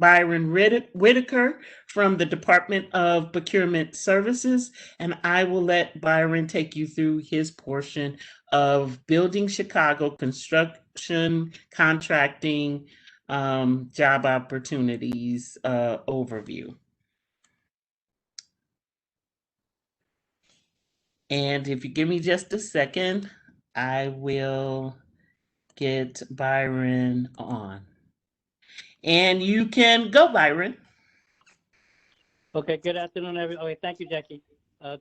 Byron Whitaker from the Department of Procurement Services, and I will let Byron take you through his portion of Building Chicago construction, contracting, job opportunities overview. And if you give me just a second, I will get Byron on. And you can go, Byron. Okay, good afternoon, everybody. Okay, thank you, Jackie.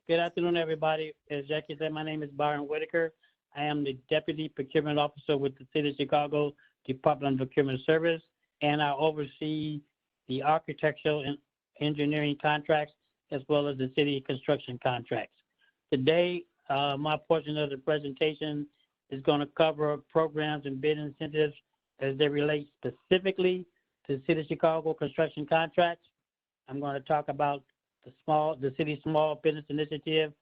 Good afternoon, everybody. As Jackie said, my name is Byron Whitaker. I am the Deputy Procurement Officer with the City of Chicago Department of Procurement Service, and I oversee the architectural and engineering contracts as well as the city construction contracts. Today, my portion of the presentation is going to cover programs and bid incentives as they relate specifically to the City of Chicago construction contracts. I'm going to talk about the City Small Business Initiative,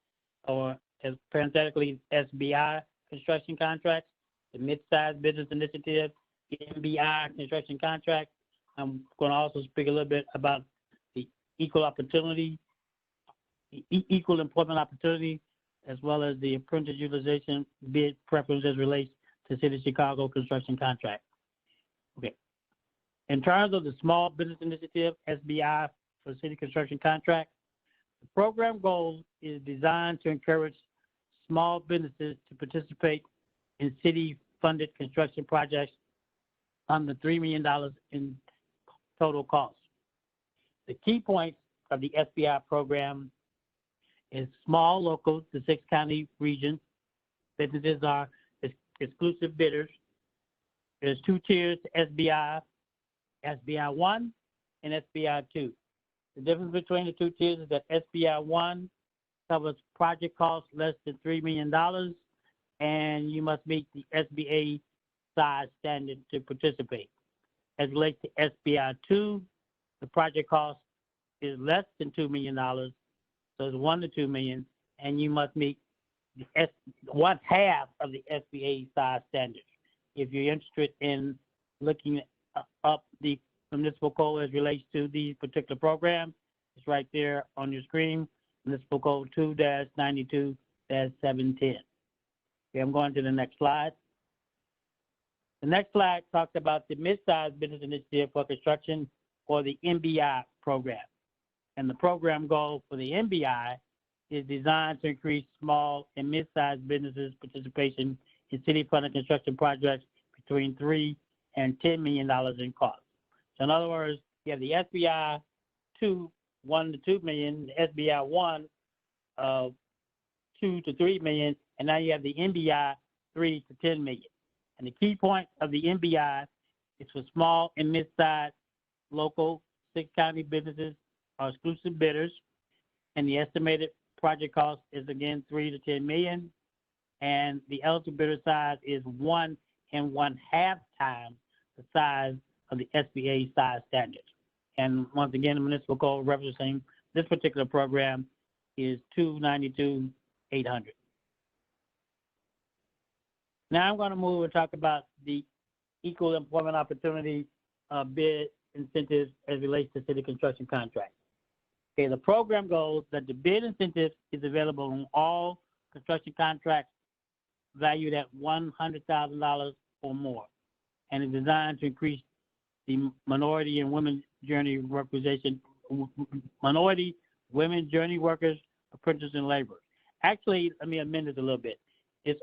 or as parenthetically SBI construction contracts, the Mid-Sized Business Initiative, MBI construction contract. I'm going to also speak a little bit about the equal employment opportunity, as well as the apprentice utilization bid preference as relates to City of Chicago construction contract. Okay. In terms of the Small Business Initiative, SBI, for city construction contract, the program goal is designed to encourage small businesses to participate in city-funded construction projects under $3 million in total cost. The key points of the SBI program is small, local, the 6-county region. Businesses are exclusive bidders. There's 2 tiers to SBI, SBI 1 and SBI 2. The difference between the 2 tiers is that SBI 1 covers project costs less than $3 million, and you must meet the SBA size standard to participate. As relates to SBI 2, the project cost is less than $2 million, so it's 1 to 2 million, and you must meet the one half of the SBA size standard. If you're interested in looking up the municipal code as relates to these particular programs, it's right there on your screen, municipal code 2-92-710. Okay, I'm going to the next slide. The next slide talks about the Mid-Sized Business Initiative for Construction, or the MBI program. And the program goal for the MBI is designed to increase small and mid-sized businesses' participation in city-funded construction projects between $3 and $10 million in cost. So in other words, you have the SBI 2, 1 to 2 million, the SBI 1, 2 to 3 million, and now you have the MBI 3 to 10 million. And the key point of the MBI is for small and mid-sized local 6-county businesses are exclusive bidders, and the estimated project cost is again 3 to 10 million, and the eligible bidder size is 1 and 1/2 times the size of the SBA size standard. And once again, the municipal code referencing this particular program is 292-800. Now I'm going to move and talk about the equal employment opportunity bid incentives as relates to city construction contracts. Okay, the program goes that the bid incentive is available on all construction contracts valued at $100,000 or more, and is designed to increase the minority and women journey representation, minority, women journey workers, apprentices, and laborers. Actually, let me amend this a little bit. It's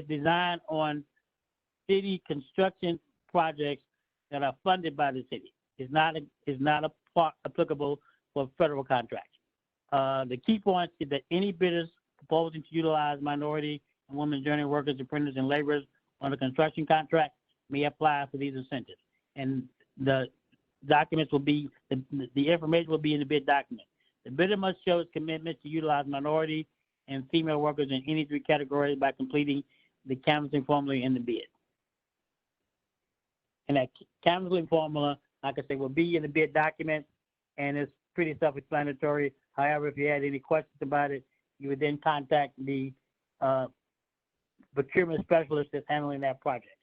designed on city construction projects that are funded by the city. It's not applicable for federal contracts. The key point is that any bidders proposing to utilize minority and women journey workers, apprentices, and laborers on a construction contract may apply for these incentives. And the documents will be, the information will be in the bid document. The bidder must show his commitment to utilize minority and female workers in any 3 categories by completing the canvassing formula in the bid. And that canvassing formula, like I said, will be in the bid document, and it's pretty self-explanatory. However, if you had any questions about it, you would then contact the procurement specialist that's handling that project.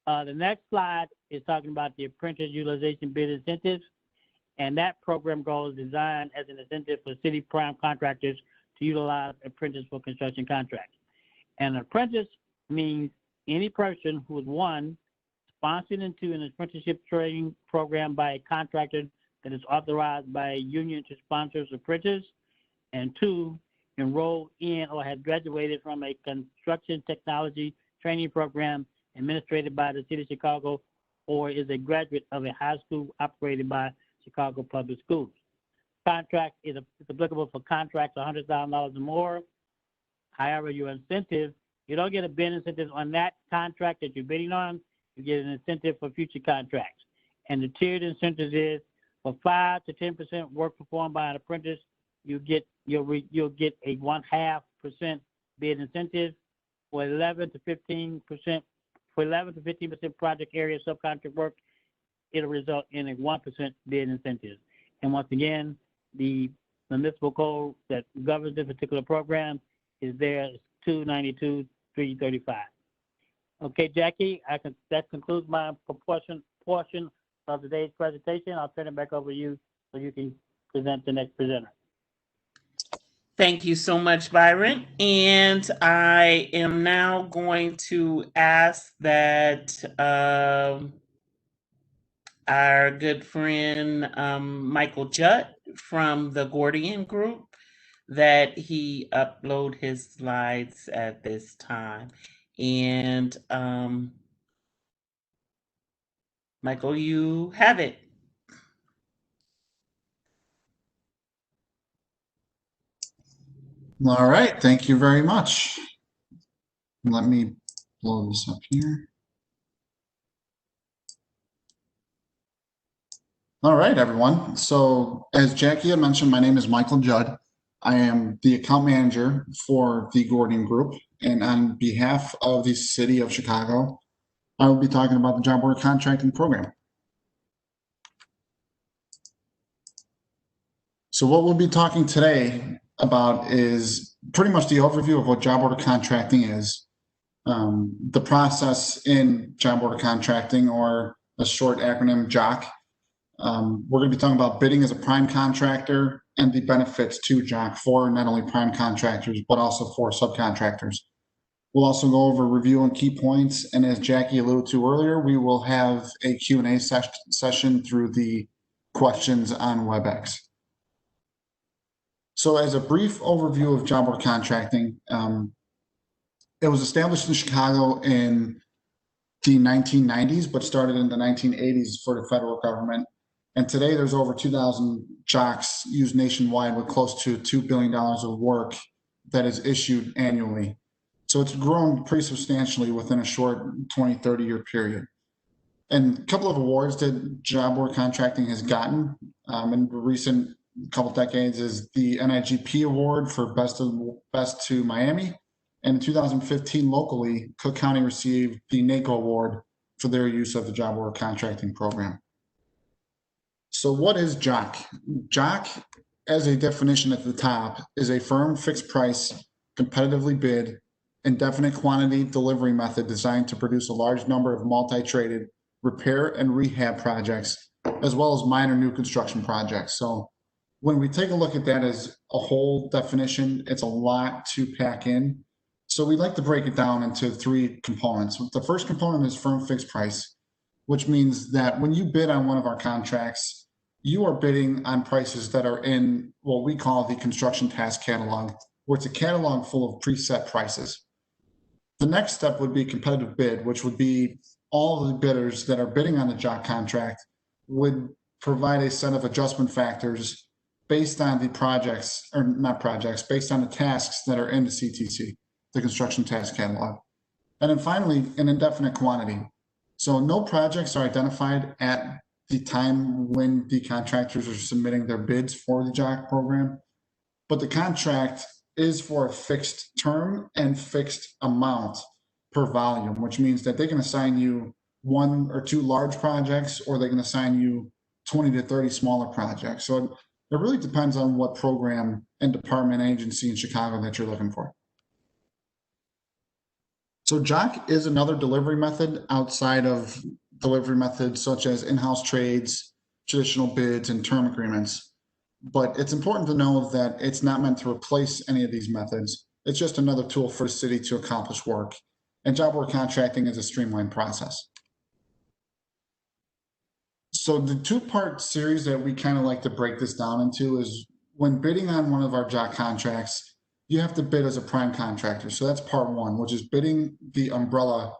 The next slide is talking about the apprentice utilization bid incentives, and that program goal is designed as an incentive for city prime contractors to utilize apprentice for construction contracts. An apprentice means any person who is, one, sponsored into an apprenticeship training program by a contractor that is authorized by a union to sponsor apprentices, and two, enrolled in or has graduated from a construction technology training program administered by the City of Chicago, or is a graduate of a high school operated by Chicago Public Schools. Contract is applicable for contracts $100,000 or more. However, your incentive, you don't get a bid incentive on that contract that you're bidding on. You get an incentive for future contracts. And the tiered incentives is for 5 to 10% work performed by an apprentice, you'll get a 0.5% bid incentive. For 11 to 15% project area subcontract work, it'll result in a 1% bid incentive. And once again, the municipal code that governs this particular program is there. It's 292-335. Okay, Jackie, that concludes my portion of today's presentation. I'll turn it back over to you so you can present the next presenter. Thank you so much, Byron. And I am now going to ask that our good friend Michael Judd from the Gordian Group, that he upload his slides at this time. And Michael, you have it. All right, thank you very much. Let me blow this up here. All right, everyone. So as Jackie had mentioned, my name is Michael Judd. I am the account manager for the Gordian Group, and on behalf of the City of Chicago, I will be talking about the job order contracting program. So what we'll be talking today about is pretty much the overview of what job order contracting is, the process in job order contracting, or a short acronym, JOC. We're going to be talking about bidding as a prime contractor and the benefits to JOC for not only prime contractors, but also for subcontractors. We'll also go over review and key points. And as Jackie alluded to earlier, we will have a Q&A session through the questions on WebEx. So as a brief overview of job order contracting, it was established in Chicago in the 1990s, but started in the 1980s for the federal government. And today there's over 2,000 JOCs used nationwide with close to $2 billion of work that is issued annually. So it's grown pretty substantially within a short 20, 30-year period. And a couple of awards that job order contracting has gotten in recent couple decades is the NIGP Award for Best to Miami. And in 2015, locally, Cook County received the NACO Award for their use of the job order contracting program. So what is JOC? JOC, as a definition at the top, is a firm fixed price, competitively bid, indefinite quantity delivery method designed to produce a large number of multi-traded repair and rehab projects, as well as minor new construction projects. So when we take a look at that as a whole definition, it's a lot to pack in. So we like to break it down into three components. The first component is firm fixed price, which means that when you bid on one of our contracts, you are bidding on prices that are in what we call the construction task catalog, where it's a catalog full of preset prices. The next step would be competitive bid, which would be all the bidders that are bidding on the JOC contract would provide a set of adjustment factors based on the projects, or not projects, based on the tasks that are in the CTC, the construction task catalog. And then finally, an indefinite quantity. So no projects are identified at the time when the contractors are submitting their bids for the JOC program, but the contract is for a fixed term and fixed amount per volume, which means that they can assign you 1 or 2 large projects, or they can assign you 20 to 30 smaller projects. So it really depends on what program and department agency in Chicago that you're looking for. So JOC is another delivery method outside of delivery methods such as in-house trades, traditional bids, and term agreements. But it's important to know that it's not meant to replace any of these methods. It's just another tool for the city to accomplish work. And job work contracting is a streamlined process. So the two-part series that we kind of like to break this down into is when bidding on one of our job contracts, you have to bid as a prime contractor. So that's part one, which is bidding the umbrella,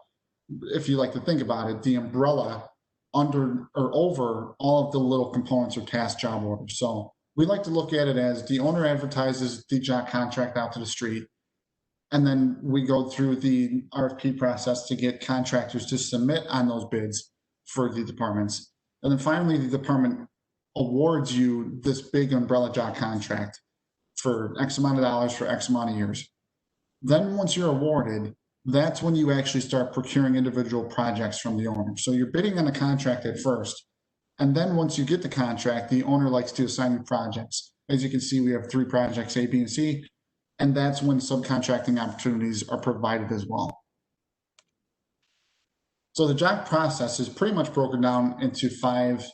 if you like to think about it, the umbrella under or over all of the little components or task job orders. So we like to look at it as the owner advertises the job contract out to the street, and then we go through the RFP process to get contractors to submit on those bids for the departments. And then finally, the department awards you this big umbrella job contract for X amount of dollars for X amount of years. Then once you're awarded, that's when you actually start procuring individual projects from the owner. So you're bidding on a contract at first. And then once you get the contract, the owner likes to assign you projects. As you can see, we have 3 projects, A, B, and C. And that's when subcontracting opportunities are provided as well. So the job process is pretty much broken down into 5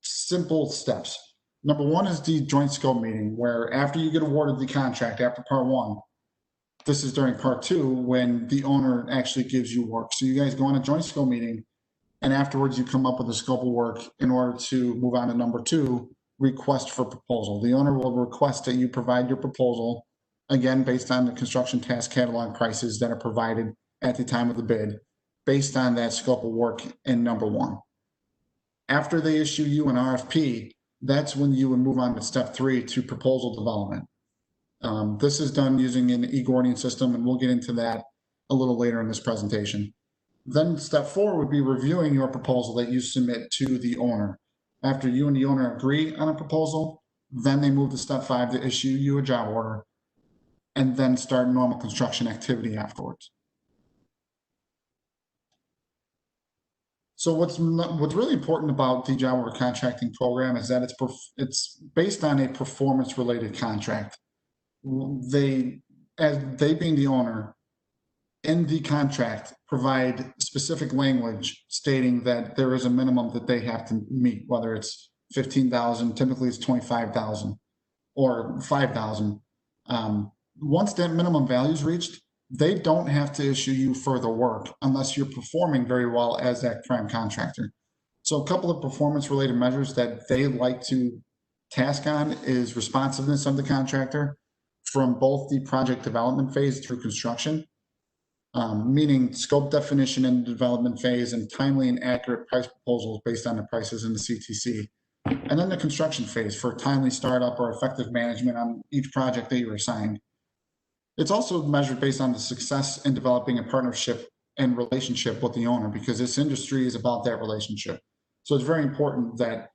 simple steps. Number 1 is the joint scope meeting, where after you get awarded the contract, after part 1, this is during part 2 when the owner actually gives you work. So you guys go on a joint scope meeting, and afterwards you come up with a scope of work in order to move on to number 2, request for proposal. The owner will request that you provide your proposal, again, based on the construction task catalog prices that are provided at the time of the bid, based on that scope of work in number 1. After they issue you an RFP, that's when you would move on to step 3 to proposal development. This is done using an e-Gordian system, and we'll get into that a little later in this presentation. Then step 4 would be reviewing your proposal that you submit to the owner. After you and the owner agree on a proposal, then they move to step 5 to issue you a job order, and then start normal construction activity afterwards. So what's really important about the job work contracting program is that it's based on a performance-related contract. They being the owner, in the contract provide specific language stating that there is a minimum that they have to meet, whether it's 15,000, typically it's 25,000 or 5,000. Once that minimum value is reached, they don't have to issue you further work unless you're performing very well as that prime contractor. So a couple of performance related measures that they like to task on is responsiveness of the contractor from both the project development phase through construction, meaning scope definition in the development phase and timely and accurate price proposals based on the prices in the CTC. And then the construction phase for timely startup or effective management on each project that you're assigned. It's also measured based on the success in developing a partnership and relationship with the owner, because this industry is about that relationship. So it's very important that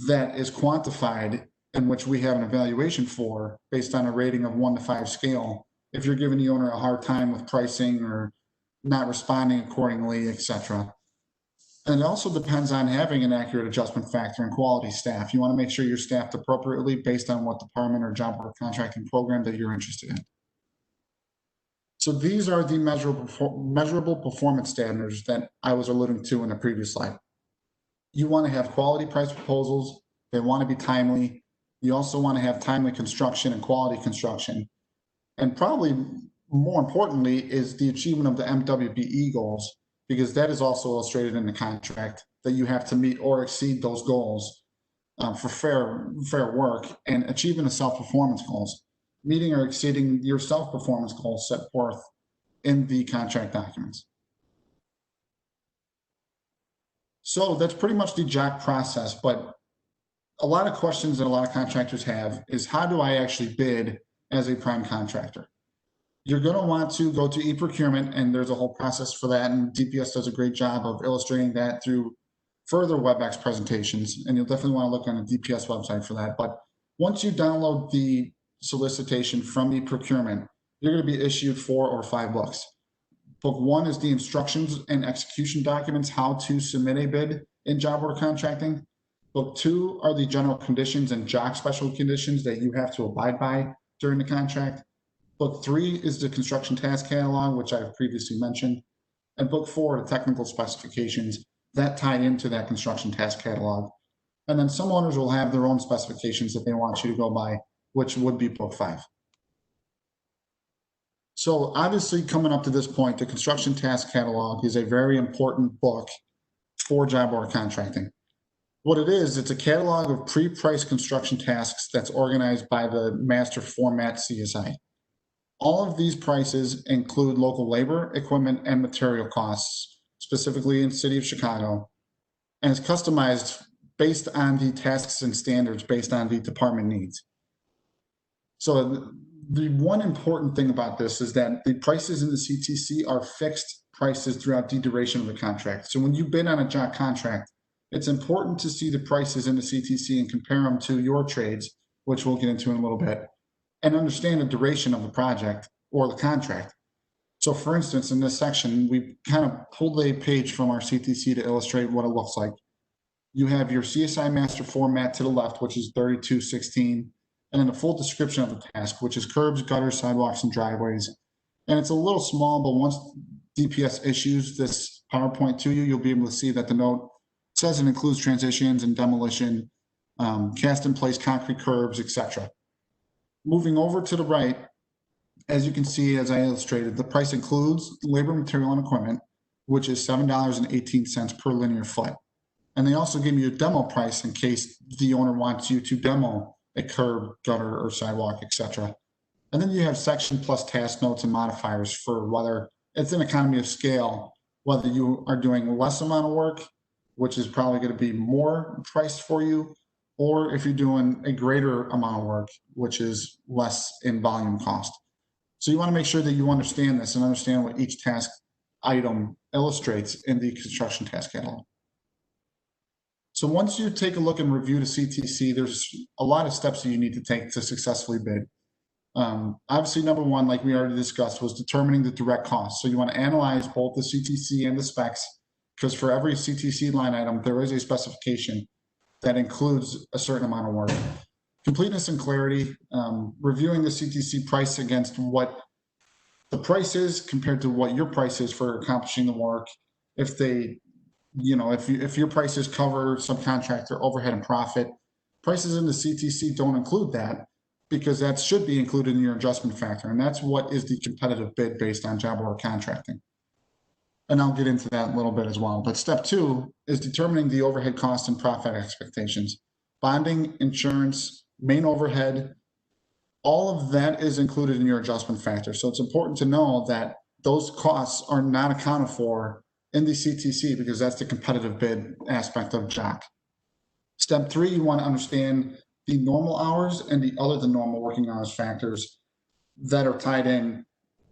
that is quantified, in which we have an evaluation for based on a rating of 1 to 5 scale. If you're giving the owner a hard time with pricing or not responding accordingly, etc. And it also depends on having an accurate adjustment factor and quality staff. You want to make sure you're staffed appropriately based on what department or job work contracting program that you're interested in. So these are the measurable performance standards that I was alluding to in the previous slide. You want to have quality price proposals. They want to be timely. You also want to have timely construction and quality construction. And probably more importantly is the achievement of the MWBE goals, because that is also illustrated in the contract that you have to meet or exceed those goals for fair work, and achieving the self-performance goals, meeting or exceeding your self-performance goals set forth in the contract documents. So that's pretty much the JOC process, but a lot of questions that a lot of contractors have is, how do I actually bid as a prime contractor? You're going to want to go to e-procurement, and there's a whole process for that, and DPS does a great job of illustrating that through further WebEx presentations, and you'll definitely want to look on the DPS website for that. But once you download the solicitation from e-procurement, you're going to be issued 4 or 5 books. Book 1 is the instructions and execution documents, how to submit a bid in job order contracting. Book 2 are the general conditions and JOC special conditions that you have to abide by during the contract. Book 3 is the construction task catalog, which I've previously mentioned. And Book 4, the technical specifications that tie into that construction task catalog. And then some owners will have their own specifications that they want you to go by, which would be Book 5. So obviously coming up to this point, the construction task catalog is a very important book for job order contracting. What it is, it's a catalog of pre-priced construction tasks that's organized by the master format CSI. All of these prices include local labor, equipment, and material costs, specifically in the city of Chicago, and it's customized based on the tasks and standards based on the department needs. So the one important thing about this is that the prices in the CTC are fixed prices throughout the duration of the contract. So when you bid on a job contract, it's important to see the prices in the CTC and compare them to your trades, which we'll get into in a little bit, and understand the duration of the project or the contract. So for instance, in this section, we kind of pulled a page from our CTC to illustrate what it looks like. You have your CSI master format to the left, which is 3216, and then a full description of the task, which is curbs, gutters, sidewalks, and driveways. And it's a little small, but once DPS issues this PowerPoint to you, you'll be able to see that the note says it includes transitions and demolition, cast in place concrete curbs, etc. Moving over to the right, as you can see, as I illustrated, the price includes labor, material, and equipment, which is $7.18 per linear foot. And they also give you a demo price in case the owner wants you to demo a curb, gutter, or sidewalk, etc. And then you have section plus task notes and modifiers for whether it's an economy of scale, whether you are doing less amount of work, which is probably going to be more priced for you, or if you're doing a greater amount of work, which is less in volume cost. So you want to make sure that you understand this and understand what each task item illustrates in the construction task catalog. So once you take a look and review the CTC, there's a lot of steps that you need to take to successfully bid. Obviously, number one, like we already discussed, was determining the direct cost. So you want to analyze both the CTC and the specs, because for every CTC line item, there is a specification that includes a certain amount of work. Completeness and clarity, reviewing the CTC price against what the price is compared to what your price is for accomplishing the work. If they, if your prices cover subcontractor overhead and profit, prices in the CTC don't include that because that should be included in your adjustment factor. And that's what is the competitive bid based on job order contracting. And I'll get into that in a little bit as well. But step 2 is determining the overhead costs and profit expectations. Bonding, insurance, main overhead, all of that is included in your adjustment factor. So it's important to know that those costs are not accounted for in the CTC because that's the competitive bid aspect of JOC. Step 3, you want to understand the normal hours and the other than normal working hours factors that are tied in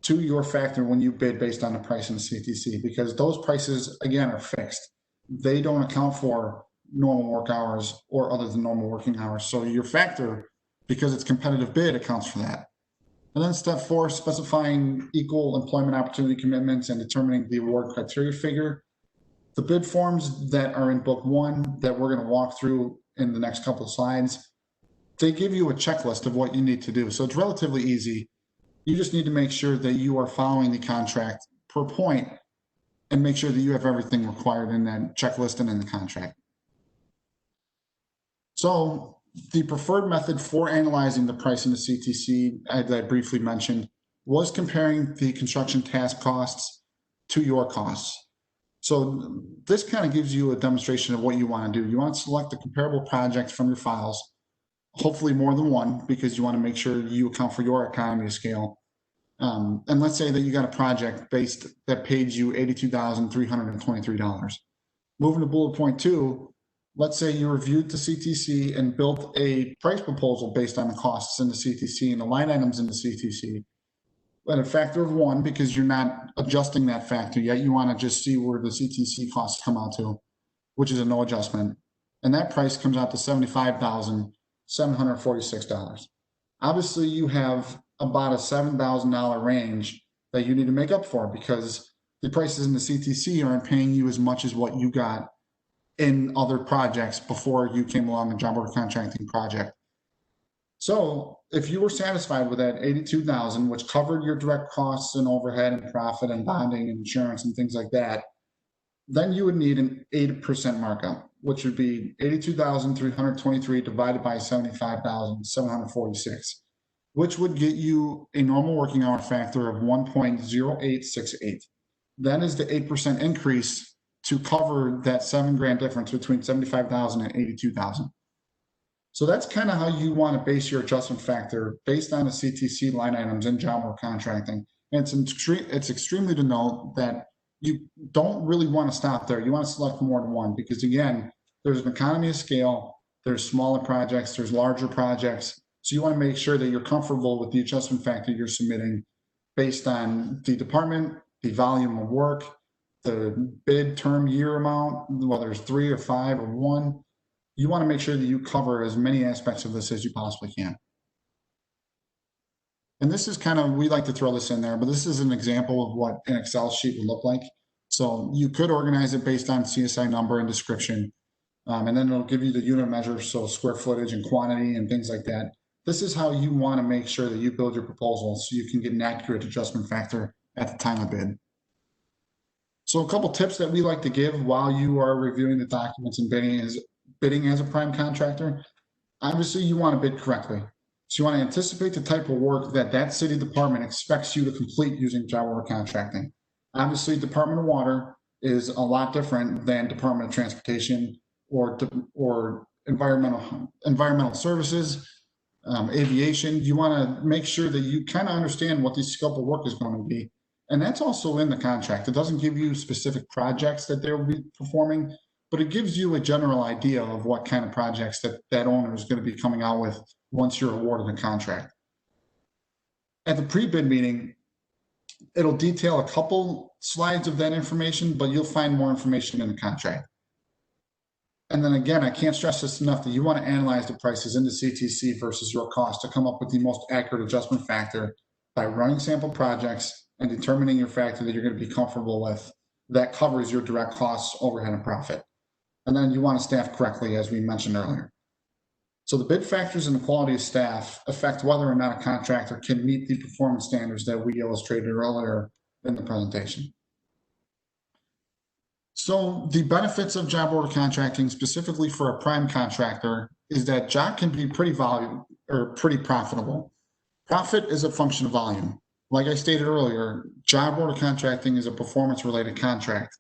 to your factor when you bid based on the price in the CTC, because those prices, again, are fixed. They don't account for normal work hours or other than normal working hours. So your factor, because it's competitive bid, accounts for that. And then step 4, specifying equal employment opportunity commitments and determining the award criteria figure. The bid forms that are in book 1 that we're going to walk through in the next couple of slides, they give you a checklist of what you need to do. So it's relatively easy. You just need to make sure that you are following the contract per point and make sure that you have everything required in that checklist and in the contract. So the preferred method for analyzing the price in the CTC, as I briefly mentioned, was comparing the construction task costs to your costs. So this kind of gives you a demonstration of what you want to do. You want to select the comparable projects from your files, hopefully more than one, because you want to make sure you account for your economy of scale. And let's say that you got a project based that paid you $82,323. Moving to bullet point 2, let's say you reviewed the CTC and built a price proposal based on the costs in the CTC and the line items in the CTC at a factor of 1, because you're not adjusting that factor yet. You want to just see where the CTC costs come out to, which is a no adjustment. And that price comes out to $75,746. Obviously, you have about a $7,000 range that you need to make up for because the prices in the CTC aren't paying you as much as what you got in other projects before you came along the job order contracting project. So if you were satisfied with that 82,000, which covered your direct costs and overhead and profit and bonding and insurance and things like that, then you would need an 8% markup, which would be 82,323 divided by 75,746, which would get you a normal working hour factor of 1.0868. That is the 8% increase to cover that $7,000 difference between 75,000 and 82,000. So that's kind of how you want to base your adjustment factor based on the CTC line items in job work contracting. And it's extremely to note that you don't really want to stop there. You want to select more than one because, again, there's an economy of scale, there's smaller projects, there's larger projects. So you want to make sure that you're comfortable with the adjustment factor you're submitting based on the department, the volume of work, the bid term year amount, whether it's 3 or 5 or 1. You want to make sure that you cover as many aspects of this as you possibly can. And this is kind of, we like to throw this in there, but this is an example of what an Excel sheet would look like. So you could organize it based on CSI number and description, and then it'll give you the unit measures, so square footage and quantity and things like that. This is how you want to make sure that you build your proposal so you can get an accurate adjustment factor at the time of bid. So a couple tips that we like to give while you are reviewing the documents and bidding as a prime contractor. Obviously, you want to bid correctly. So you want to anticipate the type of work that that city department expects you to complete using job work contracting. Obviously, Department of Water is a lot different than Department of Transportation or environmental services, aviation. You want to make sure that you kind of understand what the scope of work is going to be. And that's also in the contract. It doesn't give you specific projects that they'll be performing, but it gives you a general idea of what kind of projects that owner is going to be coming out with once you're awarded a contract. At the pre-bid meeting, it'll detail a couple slides of that information, but you'll find more information in the contract. And then again, I can't stress this enough that you want to analyze the prices in the CTC versus your cost to come up with the most accurate adjustment factor by running sample projects and determining your factor that you're going to be comfortable with that covers your direct costs, overhead, and profit. And then you want to staff correctly, as we mentioned earlier. So the bid factors and the quality of staff affect whether or not a contractor can meet the performance standards that we illustrated earlier in the presentation. So the benefits of job order contracting, specifically for a prime contractor, is that job can be pretty profitable. Profit is a function of volume. Like I stated earlier, job order contracting is a performance-related contract.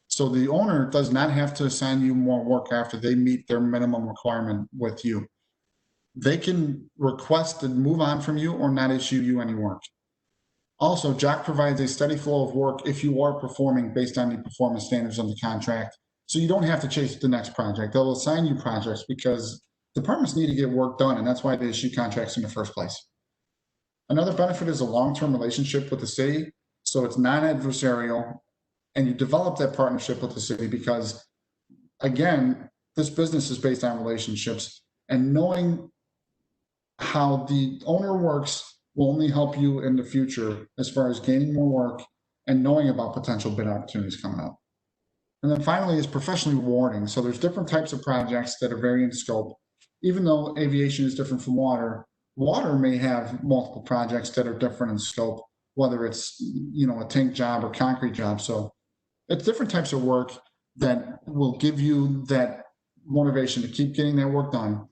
So the owner does not have to assign you more work after they meet their minimum requirement with you. They can request to move on from you or not issue you any work. Also, JOC provides a steady flow of work if you are performing based on the performance standards of the contract. So you don't have to chase the next project. They'll assign you projects because departments need to get work done, and that's why they issue contracts in the first place. Another benefit is a long-term relationship with the city. So it's non-adversarial, and you develop that partnership with the city because, again, this business is based on relationships, and knowing how the owner works will only help you in the future as far as gaining more work and knowing about potential bid opportunities coming up. And then finally is professionally rewarding. So there's different types of projects that are varying in scope. Even though aviation is different from water, water may have multiple projects that are different in scope, whether it's, a tank job or concrete job. So it's different types of work that will give you that motivation to keep getting that work done.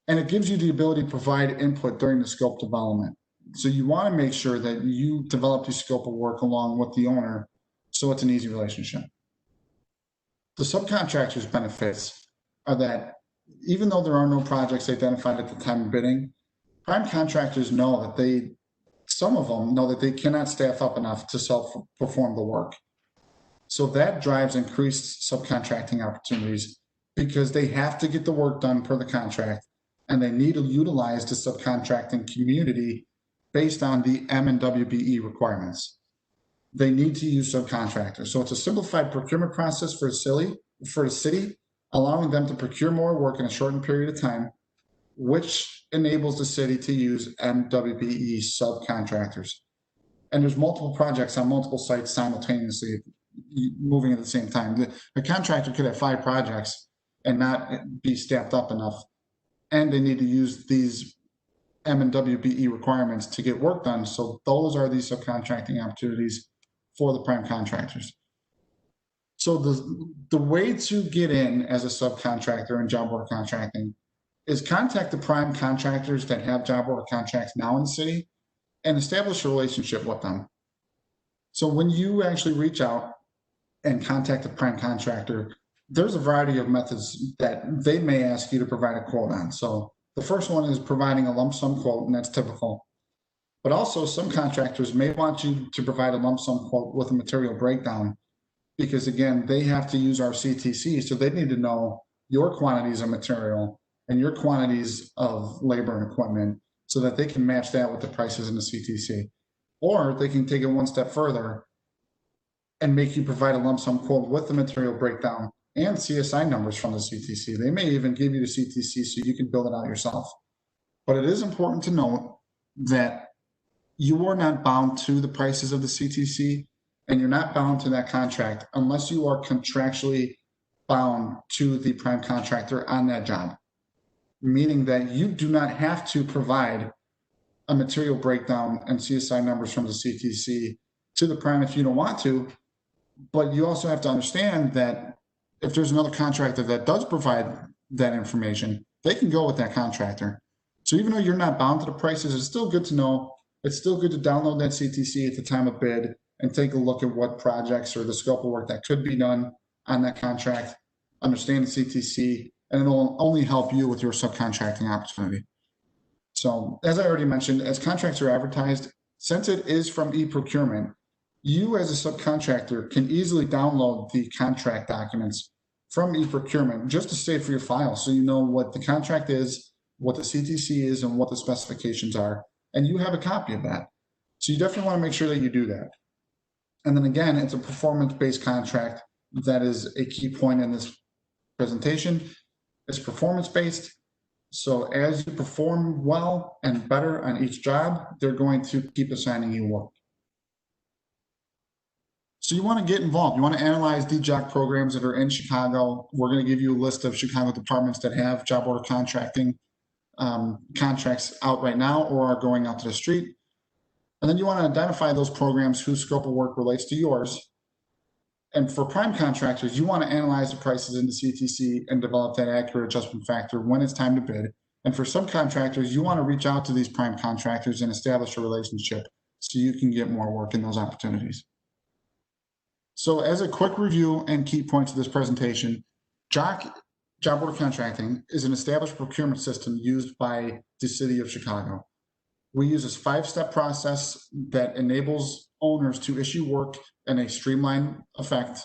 And it gives you the ability to provide input during the scope development. So you want to make sure that you develop the scope of work along with the owner so it's an easy relationship. The subcontractor's benefits are that even though there are no projects identified at the time of bidding, prime contractors know that some of them know that they cannot staff up enough to self-perform the work. So that drives increased subcontracting opportunities because they have to get the work done per the contract, and they need to utilize the subcontracting community based on the M&WBE requirements. They need to use subcontractors. So it's a simplified procurement process for the city, allowing them to procure more work in a shortened period of time, which enables the city to use MWBE subcontractors. And there's multiple projects on multiple sites simultaneously moving at the same time. The contractor could have 5 projects and not be staffed up enough. And they need to use these M and WBE requirements to get work done. So those are these subcontracting opportunities for the prime contractors. So the way to get in as a subcontractor in job order contracting is contact the prime contractors that have job order contracts now in the city and establish a relationship with them. So when you actually reach out and contact a prime contractor, there's a variety of methods that they may ask you to provide a quote on. So the first one is providing a lump sum quote, and that's typical. But also some contractors may want you to provide a lump sum quote with a material breakdown, because again, they have to use our CTC. So they need to know your quantities of material and your quantities of labor and equipment so that they can match that with the prices in the CTC. Or they can take it one step further and make you provide a lump sum quote with the material breakdown and CSI numbers from the CTC. They may even give you the CTC so you can build it out yourself. But it is important to note that you are not bound to the prices of the CTC, and you're not bound to that contract unless you are contractually bound to the prime contractor on that job, meaning that you do not have to provide a material breakdown and CSI numbers from the CTC to the prime if you don't want to. But you also have to understand that if there's another contractor that does provide that information, they can go with that contractor. So even though you're not bound to the prices, it's still good to know. It's still good to download that CTC at the time of bid and take a look at what projects or the scope of work that could be done on that contract, understand the CTC, and it'll only help you with your subcontracting opportunity. So as I already mentioned, as contracts are advertised, since it is from e-procurement, you as a subcontractor can easily download the contract documents from e-procurement just to save for your file, so you know what the contract is, what the CTC is, and what the specifications are, and you have a copy of that. So you definitely want to make sure that you do that. And then again, it's a performance-based contract. That is a key point in this presentation. It's performance-based. So as you perform well and better on each job, they're going to keep assigning you work. So you want to get involved. You want to analyze the job programs that are in Chicago. We're going to give you a list of Chicago departments that have job order contracting contracts out right now or are going out to the street. And then you want to identify those programs whose scope of work relates to yours. And for prime contractors, you want to analyze the prices in the CTC and develop that accurate adjustment factor when it's time to bid. And for subcontractors, you want to reach out to these prime contractors and establish a relationship so you can get more work in those opportunities. So as a quick review and key points of this presentation, job order contracting is an established procurement system used by the city of Chicago. We use this 5-step process that enables owners to issue work in a streamlined effect.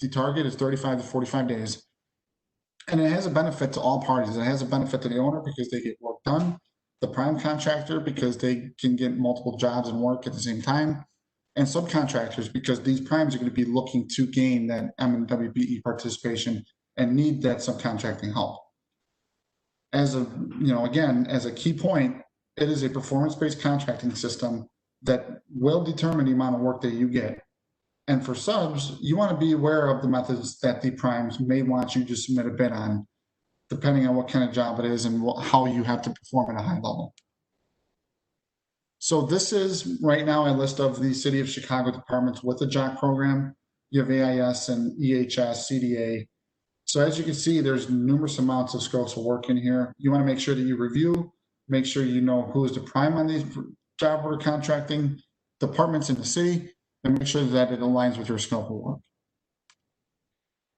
The target is 35 to 45 days. And it has a benefit to all parties. It has a benefit to the owner because they get work done, the prime contractor because they can get multiple jobs and work at the same time, and subcontractors because these primes are going to be looking to gain that M&WBE participation and need that subcontracting help. As a, again, as a key point, it is a performance-based contracting system that will determine the amount of work that you get. And for subs, you want to be aware of the methods that the primes may want you to submit a bid on, depending on what kind of job it is and how you have to perform at a high level. So this is right now a list of the City of Chicago departments with the JOC program. You have AIS and EHS, CDA. So as you can see, there's numerous amounts of scopes of work in here. You want to make sure that you review, make sure you know who is the prime on these job order contracting departments in the city, and make sure that it aligns with your scope of work.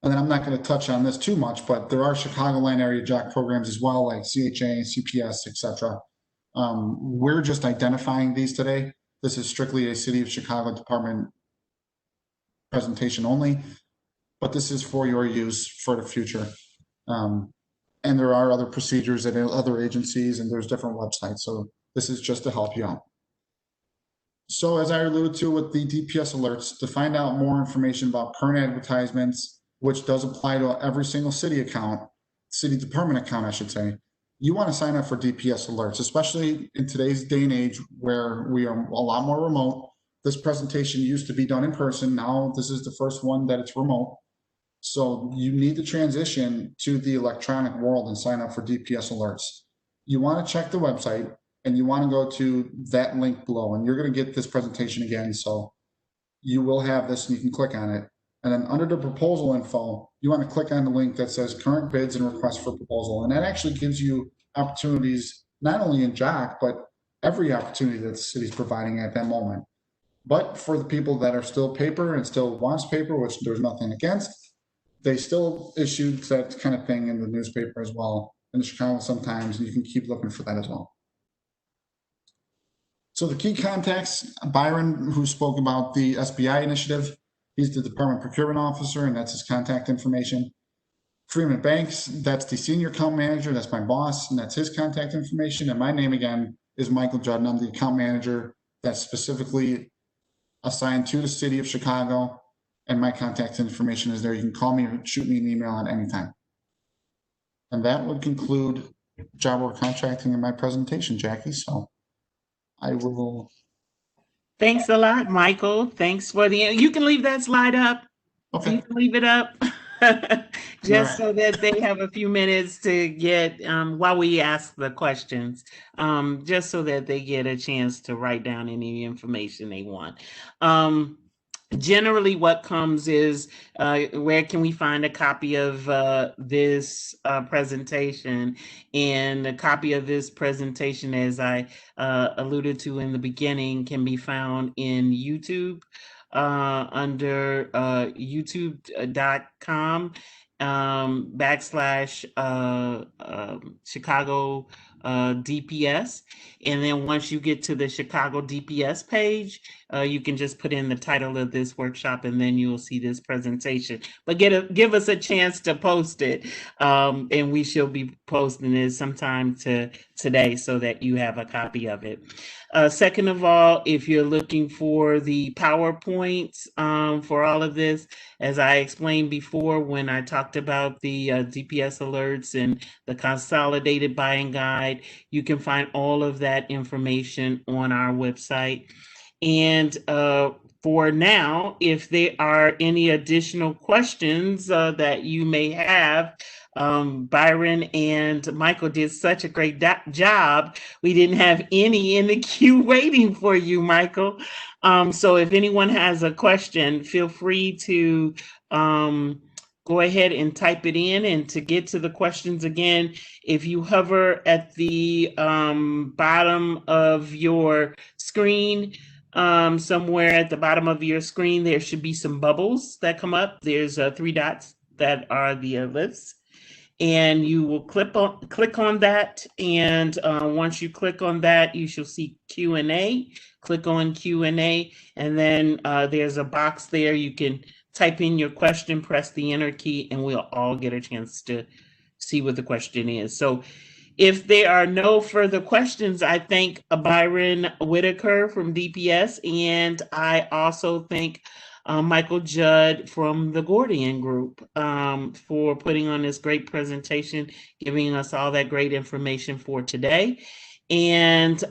And then I'm not going to touch on this too much, but there are Chicagoland area JOC programs as well, like CHA, CPS, etc. We're just identifying these today. This is strictly a City of Chicago department presentation only, but this is for your use for the future. And there are other procedures at other agencies, and there's different websites. So this is just to help you out. So as I alluded to with the DPS alerts, to find out more information about current advertisements, which does apply to every single city account, city department account, I should say, you want to sign up for DPS alerts, especially in today's day and age where we are a lot more remote. This presentation used to be done in person. Now this is the first one that it's remote. So you need to transition to the electronic world and sign up for DPS alerts. You want to check the website. and you want to go to that link below, and you're going to get this presentation again. So you will have this and you can click on it. And then under the proposal info, you want to click on the link that says current bids and requests for proposal. And that actually gives you opportunities, not only in JOC, but every opportunity that the city's providing at that moment. But for the people that are still paper and still wants paper, which there's nothing against, they still issue that kind of thing in the newspaper as well, in the Chicago sometimes, and you can keep looking for that as well. So the key contacts, Byron, who spoke about the SBI initiative, he's the Department Procurement Officer, and that's his contact information. Freeman Banks, that's the Senior Account Manager, that's my boss, and that's his contact information. And my name again is Michael Judd, and I'm the Account Manager that's specifically assigned to the City of Chicago, and my contact information is there. You can call me or shoot me an email at any time. And that would conclude job work contracting in my presentation, Jackie. So I will. Thanks a lot, Michael. Thanks for you can leave that slide up. Okay. You can leave it up just so that they have a few minutes to get, while we ask the questions, just so that they get a chance to write down any information they want. Generally what comes is, where can we find a copy of this presentation? And a copy of this presentation, as I alluded to in the beginning, can be found in YouTube under youtube.com / Chicago DPS. And then once you get to the Chicago DPS page, you can just put in the title of this workshop, and then you'll see this presentation. But give us a chance to post it, and we shall be posting it sometime today so that you have a copy of it. Second of all, if you're looking for the PowerPoints for all of this, as I explained before when I talked about the DPS alerts and the consolidated buying guide, you can find all of that information on our website. And for now, if there are any additional questions that you may have, Byron and Michael did such a great job. We didn't have any in the queue waiting for you, Michael. So if anyone has a question, feel free to go ahead and type it in. And to get to the questions again, if you hover at the bottom of your screen, somewhere at the bottom of your screen, there should be some bubbles that come up. There's 3 dots that are the ellipse. And you will click on that, and once you click on that, you shall see Q&A. Click on Q&A, and then there's a box there. You can type in your question, press the enter key, and we'll all get a chance to see what the question is. So if there are no further questions, I thank Byron Whitaker from DPS, and I also thank Michael Judd from the Gordian Group for putting on this great presentation, giving us all that great information for today. And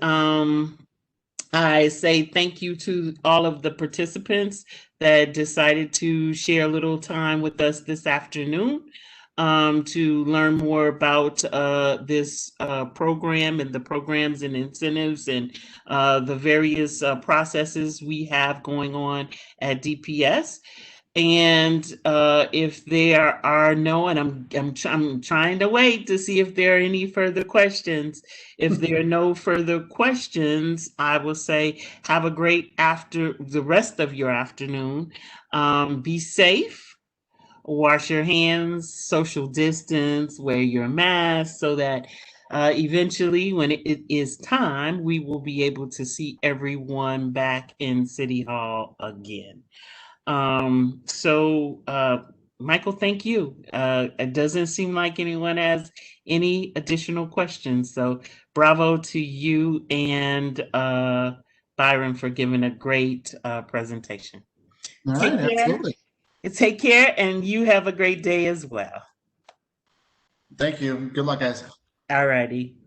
I say thank you to all of the participants that decided to share a little time with us this afternoon to learn more about this program and the programs and incentives and the various processes we have going on at DPS. And if there are no, and I'm trying to wait to see if there are any further questions. If there are no further questions, I will say have a great the rest of your afternoon. Be safe. Wash your hands, social distance, wear your mask, so that eventually when it is time, we will be able to see everyone back in City Hall again. Michael, thank you. It doesn't seem like anyone has any additional questions. So bravo to you and Byron for giving a great presentation. All right, absolutely. Take care, and you have a great day as well. Thank you. Good luck, guys. All righty.